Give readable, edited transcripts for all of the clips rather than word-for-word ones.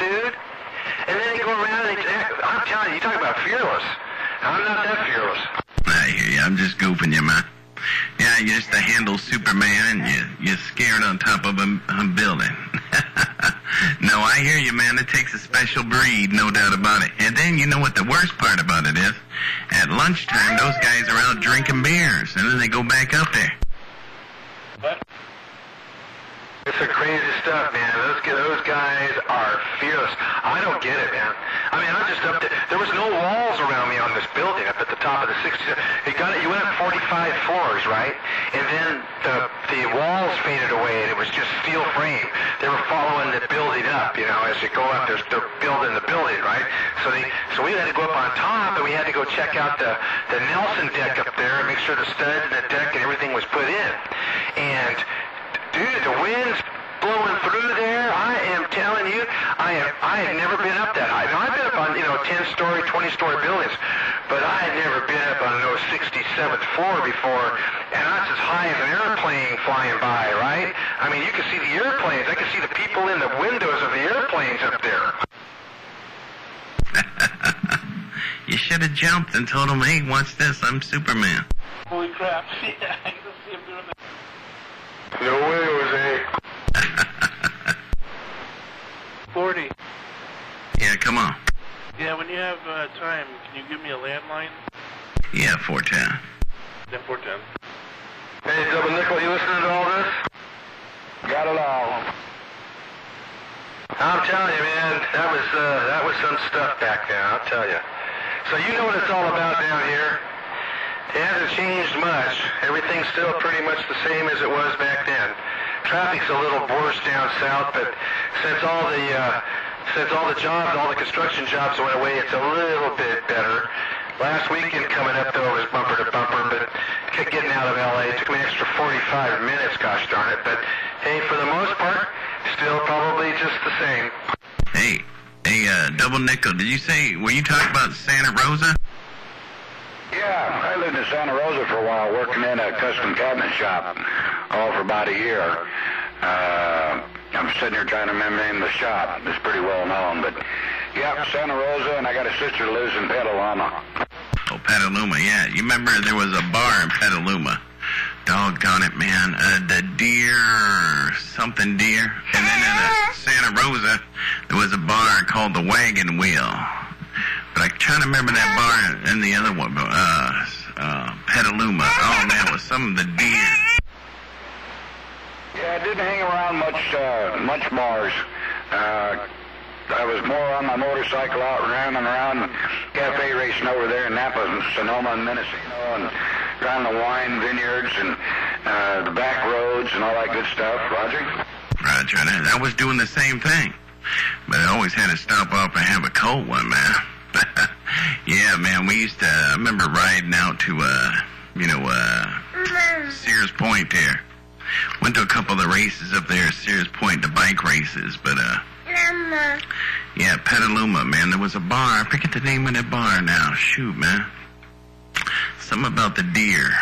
dude. And then they go around and I'm telling you, you talk about fearless. I'm not that fearless. I hear you. I'm just goofing you, man. Yeah, you're just a handle Superman, and you're scared on top of a building. No, I hear you, man. It takes a special breed, no doubt about it. And then you know what the worst part about it is? At lunchtime, those guys are out drinking beers, and then they go back up there. What? It's the crazy stuff, man. Those guys are fearless. I don't get it, man. I mean, I'm just up there. There was no walls around me on this building up at the top of the 60s. You went up 45 floors, right? And then the walls faded away, and it was just steel frame. They were following the building up, you know, as you go up. They're building the building, right? So we had to go up on top, and we had to go check out the Nelson deck up there and make sure the studs and the deck and everything was put in. And dude, the wind's blowing through there. I am telling you, I had never been up that high. Now, I've been up on, 10-story, 20-story buildings, but I had never been up on no 67th floor before, and that's as high as an airplane flying by, right? I mean, you can see the airplanes. I can see the people in the windows of the airplanes up there. You should have jumped and told them, hey, watch this, I'm Superman. Holy crap. Yeah, I can see him doing that. No way, Jose. 40. Yeah, come on. Yeah, when you have time, can you give me a landline? Yeah, 410. Yeah, 410. Hey, Double Nickel, you listening to all this? Got it all. I'm telling you, man, that was some stuff back then, I'll tell you. So you know what it's all about down here. It hasn't changed much. Everything's still pretty much the same as it was back then. Traffic's a little worse down south, but since all the jobs, all the construction jobs went away, it's a little bit better. Last weekend coming up, though, was bumper to bumper, but getting out of L.A. took me an extra 45 minutes, gosh darn it. But, hey, for the most part, still probably just the same. Hey, Double Nickel, did you say, were you talking about Santa Rosa? Yeah, I lived in Santa Rosa for a while, working in a custom cabinet shop, all for about a year. I'm sitting here trying to remember the name of the shop. It's pretty well known, but yeah, Santa Rosa, and I got a sister who lives in Petaluma. Oh, Petaluma, yeah. You remember there was a bar in Petaluma. Doggone it, man. The something deer. And then in Santa Rosa, there was a bar called the Wagon Wheel. But I'm trying to remember that bar and the other one, Petaluma. Oh, man, it was some of the deer. Yeah, I didn't hang around much Mars. I was more on my motorcycle out running around cafe racing over there in Napa, Sonoma, and Mendocino, and around the wine vineyards and the back roads and all that good stuff. Roger? Roger. I was doing the same thing. But I always had to stop off and have a cold one, man. Yeah, man, we used to, I remember riding out to, Sears Point there. Went to a couple of the races up there at Sears Point, the bike races, but, yeah, Petaluma, man, there was a bar, I forget the name of that bar now, shoot, man. Something about the deer.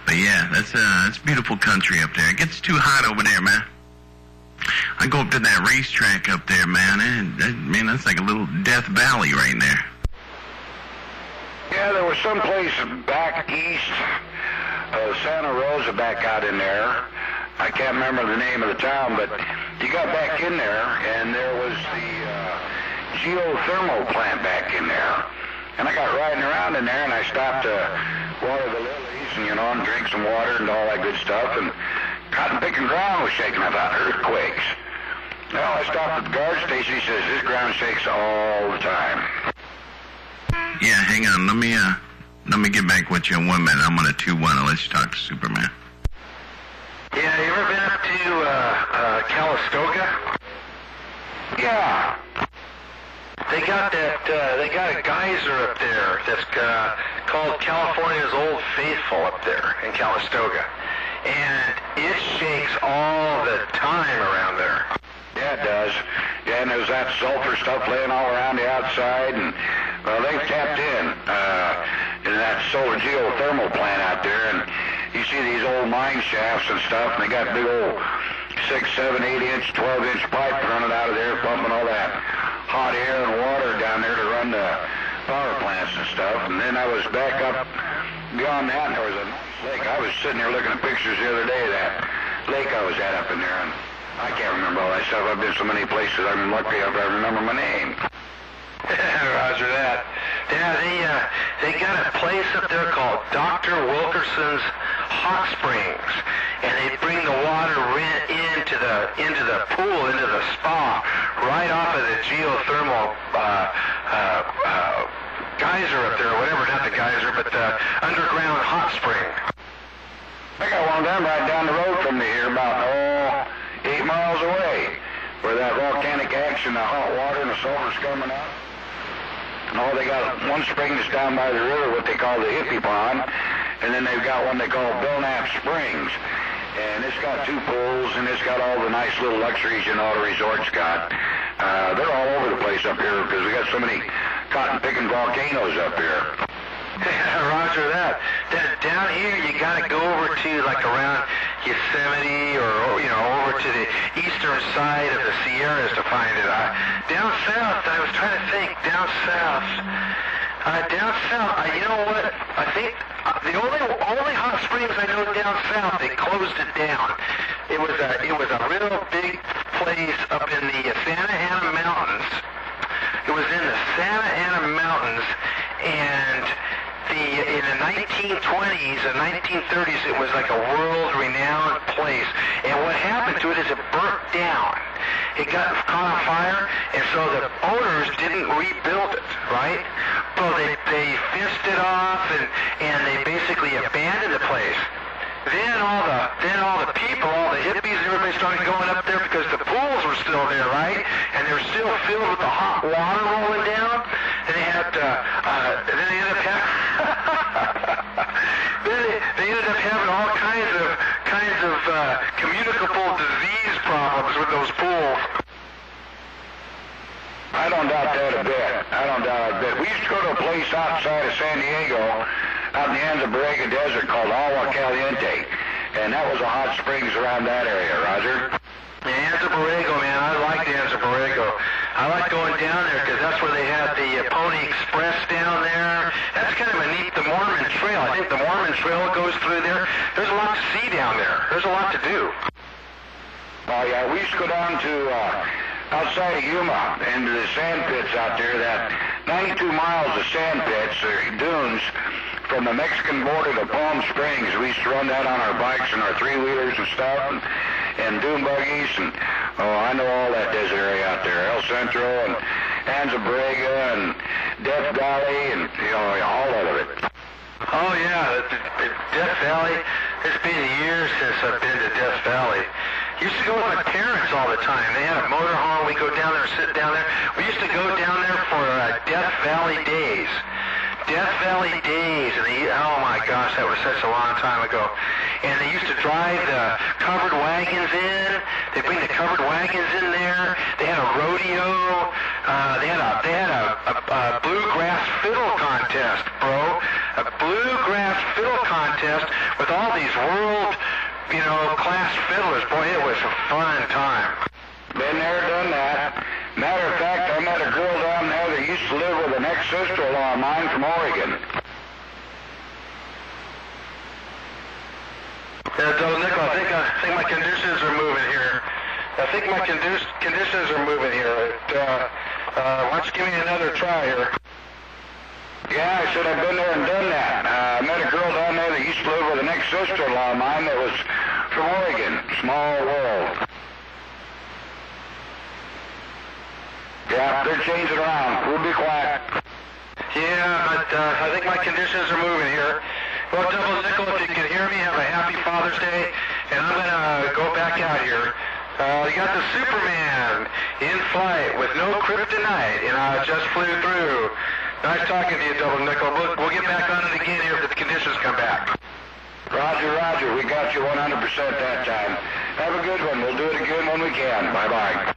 But yeah, that's beautiful country up there. It gets too hot over there, man. I go up to that racetrack up there, man, and that's like a little Death Valley right there. Yeah, there was some place back east of Santa Rosa back out in there. I can't remember the name of the town, but you got back in there, and there was the geothermal plant back in there. And I got riding around in there, and I stopped to water the lilies and drink some water and all that good stuff, and cotton picking ground was shaking. I thought, earthquakes. Well, I stopped at the guard station. He says, this ground shakes all the time. Yeah, hang on. Let me get back with you in 1 minute. I'm on a 2-1. I'll let you talk to Superman. Yeah, you ever been up to Calistoga? Yeah. They got a geyser up there that's called California's Old Faithful up there in Calistoga. And it shakes all the time around there. Yeah, it does. Yeah, and there's that sulfur stuff laying all around the outside, and, well, they've tapped in that solar geothermal plant out there, and you see these old mine shafts and stuff, and they got big old 6 6, 7, 8-inch, 12-inch pipe running out of there, pumping all that hot air and water down there to run the power plants and stuff. And then I was back up beyond that, and there was a nice lake. I was sitting there looking at pictures the other day of that lake I was at up in there, and I can't remember all that stuff. I've been so many places, I'm lucky if I remember my name. Roger that. Yeah, they got a place up there called Dr. Wilkerson's Hot Springs, and they bring the water into the pool, into the spa, right off of the geothermal geyser up there, or whatever, not the geyser, but the underground hot spring. I got one of them right down the road from me here, about 8 miles away, where that volcanic action, the hot water and the sulfur's coming out. And they got one spring that's down by the river, what they call the Hippie Pond, and then they've got one they call Belknap Springs. And it's got 2 pools, and it's got all the nice little luxuries, you know, the resort's got. They're all over the place up here because we got so many cotton-picking volcanoes up here. Roger that. Down here, you got to go over to, like, around Yosemite or, you know, over to the eastern side of the Sierras to find it. Down south, I was trying to think, down south, you know what, I think the only hot springs I know down south, they closed it down. It was a real big place up in the Santa Ana Mountains. It was in the Santa Ana Mountains, and in the 1920s and 1930s, it was like a world-renowned place. And what happened to it is it burnt down. It got caught on fire, and so the owners didn't rebuild it, right? So they fenced it off, and they basically abandoned the place. Then all the people, all the hippies, everybody started going up there because the pools were still there, right? And they were still filled with the hot water rolling down. And they had, then they ended up having, they ended up having all kinds of communicable disease problems with those pools. I don't doubt that a bit. We used to go to a place outside of San Diego, out in the Anza Borrega Desert called Agua Caliente, and that was a hot springs around that area, Roger. The Anza Borrego, man, I like the Anza Borrego. I like going down there because that's where they had the Pony Express down there. That's kind of a neat, the Mormon Trail. I think the Mormon Trail goes through there. There's a lot to see down there. There's a lot to do. Oh, yeah, we used to go down to outside of Yuma into the sand pits out there, that 92 miles of sand pits, or dunes, from the Mexican border to Palm Springs. We used to run that on our bikes and our 3-wheelers and stuff, and dune buggies, and I know all that desert area out there, El Centro and Anza Borrega and Death Valley, and all of it. Oh yeah, Death Valley. It's been years since I've been to Death Valley. Used to go with my parents all the time. They had a motorhome. We go down there, sit down there. We used to go down there for Death Valley days. Death Valley days, and oh my gosh, that was such a long time ago. And they used to drive the covered wagons in. They bring the covered wagons in there. They had a rodeo. They had a bluegrass fiddle contest, bro. A bluegrass fiddle contest with all these world, class fiddlers. Boy, it was a fun time. Been there, done that. Matter of fact, I met a girl down there that used to live with an ex-sister-in-law of mine from Oregon. Yeah, Double Nickel, I think my conditions are moving here. Why don't you give me another try here? Yeah, I said I've been there and done that. I met a girl down there that used to live with an ex-sister-in-law of mine that was from Oregon. Small world. Yeah, they're changing around. We'll be quiet. Yeah, but I think my conditions are moving here. Well, Double Nickel, if you can hear me, have a happy Father's Day, and I'm going to go back out here. We got the Superman in flight with no kryptonite, and I just flew through. Nice talking to you, Double Nickel. We'll get back on it again here if the conditions come back. Roger. We got you 100% that time. Have a good one. We'll do it again when we can. Bye-bye.